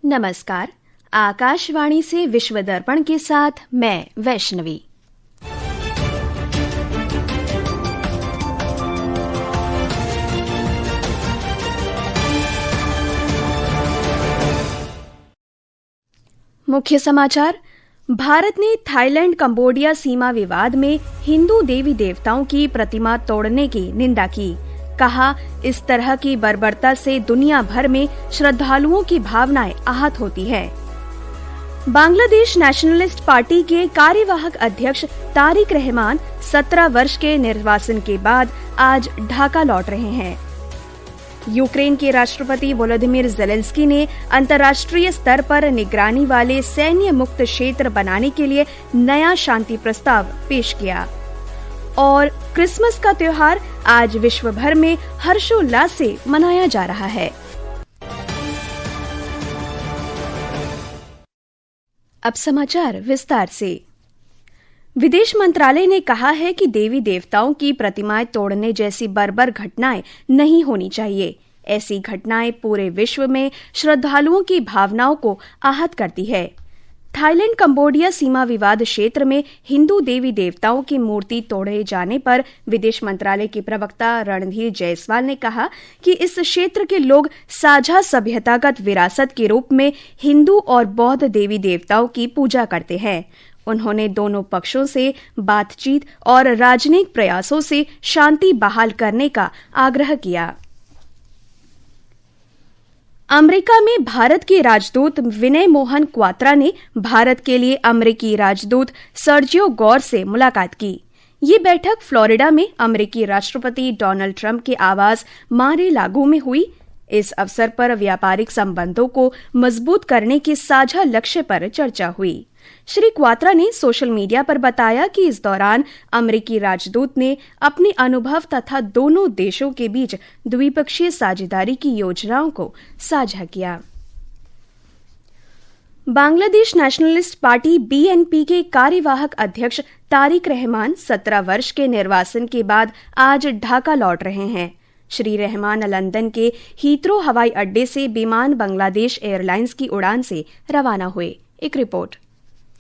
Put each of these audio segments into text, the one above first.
नमस्कार। आकाशवाणी से विश्व दर्पण के साथ मैं वैष्णवी। मुख्य समाचार। भारत ने थाईलैंड कंबोडिया सीमा विवाद में हिंदू देवी देवताओं की प्रतिमा तोड़ने की निंदा की। कहा, इस तरह की बर्बरता से दुनिया भर में श्रद्धालुओं की भावनाएं आहत होती है। बांग्लादेश नेशनलिस्ट पार्टी के कार्यवाहक अध्यक्ष तारिक रहमान 17 वर्ष के निर्वासन के बाद आज ढाका लौट रहे हैं। यूक्रेन के राष्ट्रपति वोलोदिमीर ज़ेलेंस्की ने अंतर्राष्ट्रीय स्तर पर निगरानी वाले सैन्य मुक्त क्षेत्र बनाने के लिए नया शांति प्रस्ताव पेश किया। और क्रिसमस का त्योहार आज विश्व भर में हर्षोल्लास से मनाया जा रहा है। अब समाचार विस्तार से। विदेश मंत्रालय ने कहा है कि देवी देवताओं की प्रतिमाएं तोड़ने जैसी बर्बर घटनाएं नहीं होनी चाहिए। ऐसी घटनाएं पूरे विश्व में श्रद्धालुओं की भावनाओं को आहत करती है। थाईलैंड कंबोडिया सीमा विवाद क्षेत्र में हिंदू देवी देवताओं की मूर्ति तोड़े जाने पर विदेश मंत्रालय के प्रवक्ता रणधीर जायसवाल ने कहा कि इस क्षेत्र के लोग साझा सभ्यतागत विरासत के रूप में हिंदू और बौद्ध देवी देवताओं की पूजा करते हैं। उन्होंने दोनों पक्षों से बातचीत और राजनयिक प्रयासों से शांति बहाल करने का आग्रह किया। अमेरिका में भारत के राजदूत विनय मोहन क्वात्रा ने भारत के लिए अमेरिकी राजदूत सर्जियो गौर से मुलाकात की। ये बैठक फ्लोरिडा में अमेरिकी राष्ट्रपति डोनाल्ड ट्रंप के आवास मार-ए-लागो में हुई। इस अवसर पर व्यापारिक संबंधों को मजबूत करने के साझा लक्ष्य पर चर्चा हुई। श्री क्वात्रा ने सोशल मीडिया पर बताया कि इस दौरान अमेरिकी राजदूत ने अपने अनुभव तथा दोनों देशों के बीच द्विपक्षीय साझेदारी की योजनाओं को साझा किया। बांग्लादेश नेशनलिस्ट पार्टी BNP के कार्यवाहक अध्यक्ष तारिक रहमान 17 वर्ष के निर्वासन के बाद आज ढाका लौट रहे हैं। श्री रहमान लंदन के हीथ्रो हवाई अड्डे से विमान बांग्लादेश एयरलाइंस की उड़ान से रवाना हुए। एक रिपोर्ट।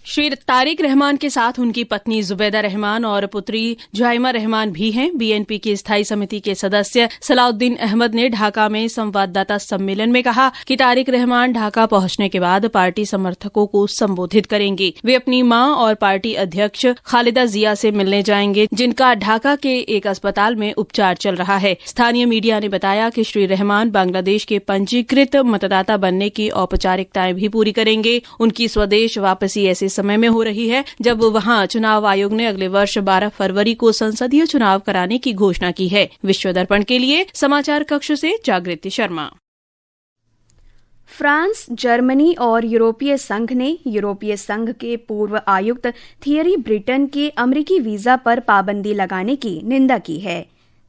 श्री तारिक रहमान के साथ उनकी पत्नी जुबैदा रहमान और पुत्री जुहाइमा रहमान भी हैं। BNP की स्थायी समिति के सदस्य सलाउद्दीन अहमद ने ढाका में संवाददाता सम्मेलन में कहा कि तारिक रहमान ढाका पहुंचने के बाद पार्टी समर्थकों को संबोधित करेंगे। वे अपनी मां और पार्टी अध्यक्ष खालिदा जिया से मिलने जाएंगे, जिनका ढाका के एक अस्पताल में उपचार चल रहा है। स्थानीय मीडिया ने बताया कि श्री रहमान बांग्लादेश के पंजीकृत मतदाता बनने की औपचारिकताएं भी पूरी करेंगे। उनकी स्वदेश वापसी ऐसे समय में हो रही है जब वहां चुनाव आयोग ने अगले वर्ष 12 फरवरी को संसदीय चुनाव कराने की घोषणा की है। विश्व दर्पण के लिए समाचार कक्ष से जागृति शर्मा। फ्रांस, जर्मनी और यूरोपीय संघ ने यूरोपीय संघ के पूर्व आयुक्त थियरी ब्रिटन के अमेरिकी वीजा पर पाबंदी लगाने की निंदा की है।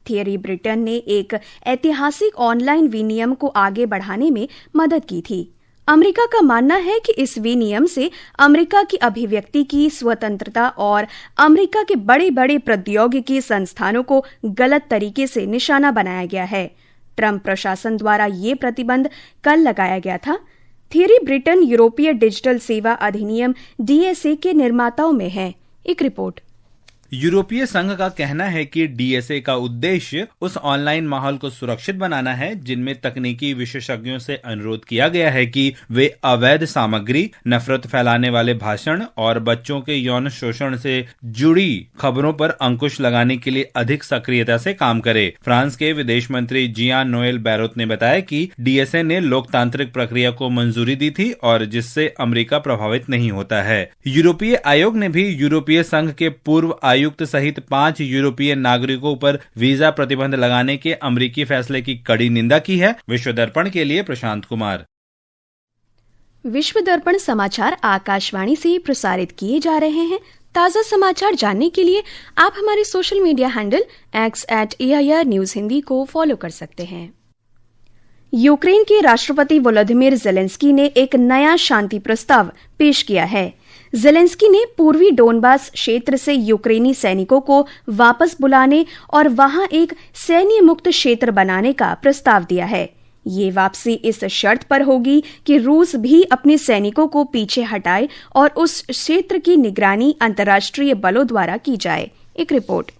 थियरी ब्रिटन ने एक ऐतिहासिक ऑनलाइन विनियम को आगे बढ़ाने में मदद की थी। अमेरिका का मानना है कि इस विनियम से अमेरिका की अभिव्यक्ति की स्वतंत्रता और अमेरिका के बड़े बड़े प्रौद्योगिकी संस्थानों को गलत तरीके से निशाना बनाया गया है। ट्रंप प्रशासन द्वारा ये प्रतिबंध कल लगाया गया था। थियरी ब्रिटन यूरोपीय डिजिटल सेवा अधिनियम DSA के निर्माताओं में है। एक रिपोर्ट। यूरोपीय संघ का कहना है कि DSA का उद्देश्य उस ऑनलाइन माहौल को सुरक्षित बनाना है जिनमें तकनीकी विशेषज्ञों से अनुरोध किया गया है कि वे अवैध सामग्री, नफरत फैलाने वाले भाषण और बच्चों के यौन शोषण से जुड़ी खबरों पर अंकुश लगाने के लिए अधिक सक्रियता से काम करे। फ्रांस के विदेश मंत्री जियान नोएल बैरोत ने बताया कि DSA ने लोकतांत्रिक प्रक्रिया को मंजूरी दी थी और जिससे अमेरिका प्रभावित नहीं होता है। यूरोपीय आयोग ने भी यूरोपीय संघ के पूर्व आयुक्त सहित 5 यूरोपीय नागरिकों पर वीजा प्रतिबंध लगाने के अमेरिकी फैसले की कड़ी निंदा की है। विश्व दर्पण के लिए प्रशांत कुमार। विश्व दर्पण समाचार आकाशवाणी से प्रसारित किए जा रहे हैं। ताजा समाचार जानने के लिए आप हमारे social media handle x@AIR news Hindi को फॉलो कर सकते हैं। यूक्रेन के राष्ट्रपति वोलोदिमीर ज़ेलेंस्की ने एक नया शांति प्रस्ताव पेश किया है। ज़ेलेंस्की ने पूर्वी डोनबास क्षेत्र से यूक्रेनी सैनिकों को वापस बुलाने और वहां एक सैन्य मुक्त क्षेत्र बनाने का प्रस्ताव दिया है। ये वापसी इस शर्त पर होगी कि रूस भी अपने सैनिकों को पीछे हटाए और उस क्षेत्र की निगरानी अंतर्राष्ट्रीय बलों द्वारा की जाए। एक रिपोर्ट।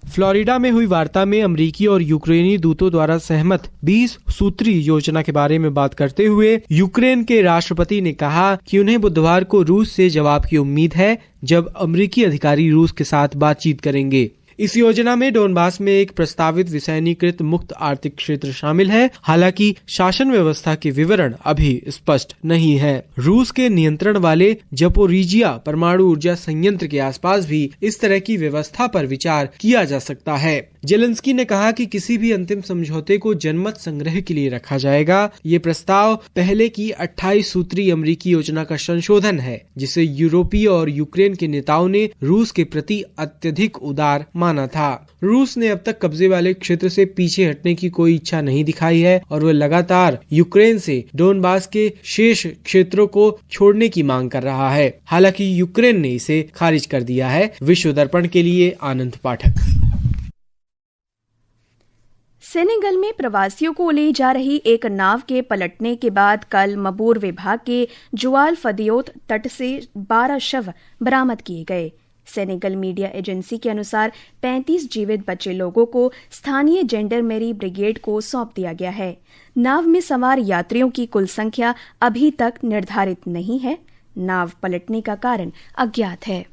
फ्लोरिडा में हुई वार्ता में अमेरिकी और यूक्रेनी दूतों द्वारा सहमत 20 सूत्री योजना के बारे में बात करते हुए यूक्रेन के राष्ट्रपति ने कहा कि उन्हें बुधवार को रूस से जवाब की उम्मीद है, जब अमेरिकी अधिकारी रूस के साथ बातचीत करेंगे। इस योजना में डोनबास में एक प्रस्तावित विसैनीकृत मुक्त आर्थिक क्षेत्र शामिल है। हालांकि शासन व्यवस्था के विवरण अभी स्पष्ट नहीं है। रूस के नियंत्रण वाले जपोरिजिया परमाणु ऊर्जा संयंत्र के आसपास भी इस तरह की व्यवस्था पर विचार किया जा सकता है। जेलेंस्की ने कहा कि किसी भी अंतिम समझौते को जनमत संग्रह के लिए रखा जाएगा। ये प्रस्ताव पहले की 28 सूत्री अमेरिकी योजना का संशोधन है, जिसे यूरोपीय और यूक्रेन के नेताओं ने रूस के प्रति अत्यधिक उदार माना था। रूस ने अब तक कब्जे वाले क्षेत्र से पीछे हटने की कोई इच्छा नहीं दिखाई है और वह लगातार यूक्रेन से डोनबास के शेष क्षेत्रों को छोड़ने की मांग कर रहा है। हालांकि यूक्रेन ने इसे खारिज कर दिया है। विश्व दर्पण के लिए आनंद पाठक। सेनेगल में प्रवासियों को ले जा रही एक नाव के पलटने के बाद कल मबूर विभाग के जुआल फदियोत तट से 12 शव बरामद किए गए। सेनेगल मीडिया एजेंसी के अनुसार 35 जीवित बचे लोगों को स्थानीय जेंडरमेरी ब्रिगेड को सौंप दिया गया है। नाव में सवार यात्रियों की कुल संख्या अभी तक निर्धारित नहीं है। नाव पलटने का कारण अज्ञात है।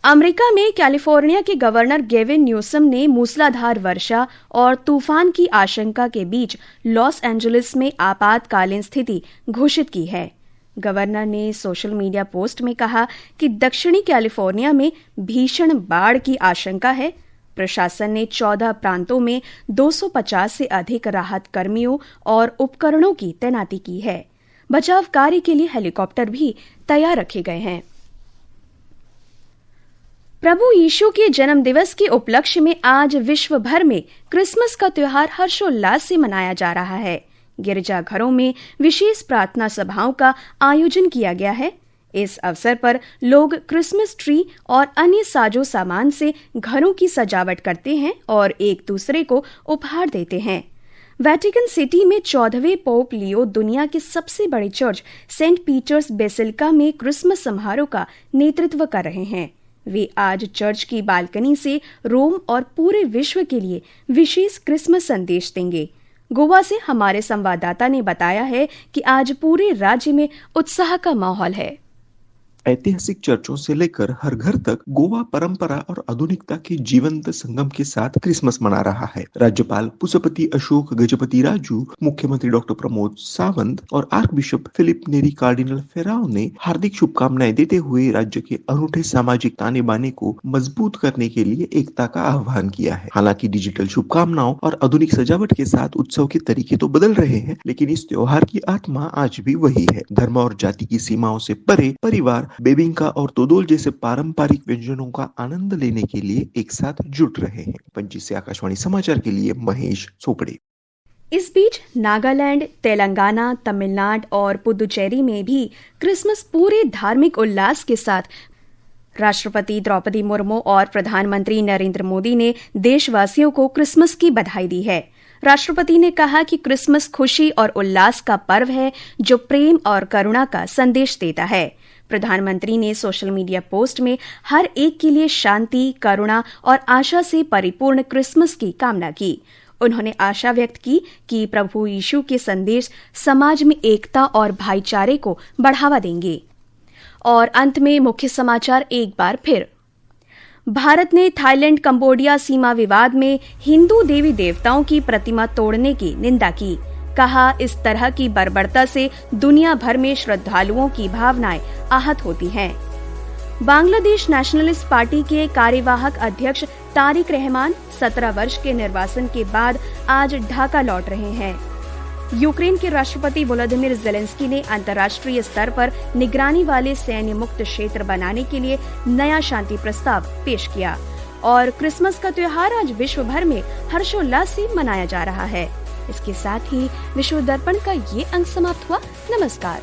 अमेरिका में कैलिफोर्निया के गवर्नर गेविन न्यूसम ने मूसलाधार वर्षा और तूफान की आशंका के बीच लॉस एंजलिस में आपातकालीन स्थिति घोषित की है। गवर्नर ने सोशल मीडिया पोस्ट में कहा कि दक्षिणी कैलिफोर्निया में भीषण बाढ़ की आशंका है। प्रशासन ने 14 प्रांतों में 250 से अधिक राहत कर्मियों और उपकरणों की तैनाती की है। बचाव कार्य के लिए हेलीकॉप्टर भी तैयार रखे गए हैं। प्रभु यीशु के जन्म दिवस के उपलक्ष्य में आज विश्व भर में क्रिसमस का त्योहार हर्षोल्लास से मनाया जा रहा है। गिरजाघरों में विशेष प्रार्थना सभाओं का आयोजन किया गया है। इस अवसर पर लोग क्रिसमस ट्री और अन्य साजो सामान से घरों की सजावट करते हैं और एक दूसरे को उपहार देते हैं। वेटिकन सिटी में 14वें पोप लियो दुनिया के सबसे बड़े चर्च सेंट पीटर्स बेसिलिका में क्रिसमस समारोह का नेतृत्व कर रहे हैं। वे आज चर्च की बालकनी से रोम और पूरे विश्व के लिए विशेष क्रिसमस संदेश देंगे। गोवा से हमारे संवाददाता ने बताया है कि आज पूरे राज्य में उत्साह का माहौल है। ऐतिहासिक चर्चों से लेकर हर घर तक गोवा परंपरा और आधुनिकता के जीवंत संगम के साथ क्रिसमस मना रहा है। राज्यपाल पुष्पति अशोक गजपति राजू, मुख्यमंत्री डॉक्टर प्रमोद सावंत और आर्क बिशप फिलिप नेरी कार्डिनल फेराओ ने हार्दिक शुभकामनाएं देते हुए राज्य के अनूठे सामाजिक ताने बाने को मजबूत करने के लिए एकता का आह्वान किया है। हालांकि डिजिटल शुभकामनाओं और आधुनिक सजावट के साथ उत्सव के तरीके तो बदल रहे हैं, लेकिन इस त्योहार की आत्मा आज भी वही है। धर्म और जाति की सीमाओं से परे परिवार बेबिंका और तोदोल जैसे पारंपरिक व्यंजनों का आनंद लेने के लिए एक साथ जुट रहे हैं। पणजी से आकाशवाणी समाचार के लिए महेश चोपड़े। इस बीच नागालैंड, तेलंगाना, तमिलनाडु और पुदुचेरी में भी क्रिसमस पूरे धार्मिक उल्लास के साथ राष्ट्रपति द्रौपदी मुर्मू और प्रधानमंत्री नरेंद्र मोदी ने देशवासियों को क्रिसमस की बधाई दी है। राष्ट्रपति ने कहा कि क्रिसमस खुशी और उल्लास का पर्व है जो प्रेम और करुणा का संदेश देता है। प्रधानमंत्री ने सोशल मीडिया पोस्ट में हर एक के लिए शांति, करुणा और आशा से परिपूर्ण क्रिसमस की कामना की। उन्होंने आशा व्यक्त की कि प्रभु यीशु के संदेश समाज में एकता और भाईचारे को बढ़ावा देंगे। और अंत में मुख्य समाचार एक बार फिर। भारत ने थाईलैंड कंबोडिया सीमा विवाद में हिंदू देवी देवताओं की प्रतिमा तोड़ने की निंदा की। कहा, इस तरह की बर्बरता से दुनिया भर में श्रद्धालुओं की भावनाएं आहत होती हैं। बांग्लादेश नेशनलिस्ट पार्टी के कार्यवाहक अध्यक्ष तारिक रहमान 17 वर्ष के निर्वासन के बाद आज ढाका लौट रहे हैं। यूक्रेन के राष्ट्रपति वोलोदिमीर ज़ेलेंस्की ने अंतर्राष्ट्रीय स्तर पर निगरानी वाले सैन्य मुक्त क्षेत्र बनाने के लिए नया शांति प्रस्ताव पेश किया। और क्रिसमस का त्योहार आज विश्व भर में हर्षोल्लास से मनाया जा रहा है। इसके साथ ही विश्व दर्पण का ये अंक समाप्त हुआ। नमस्कार।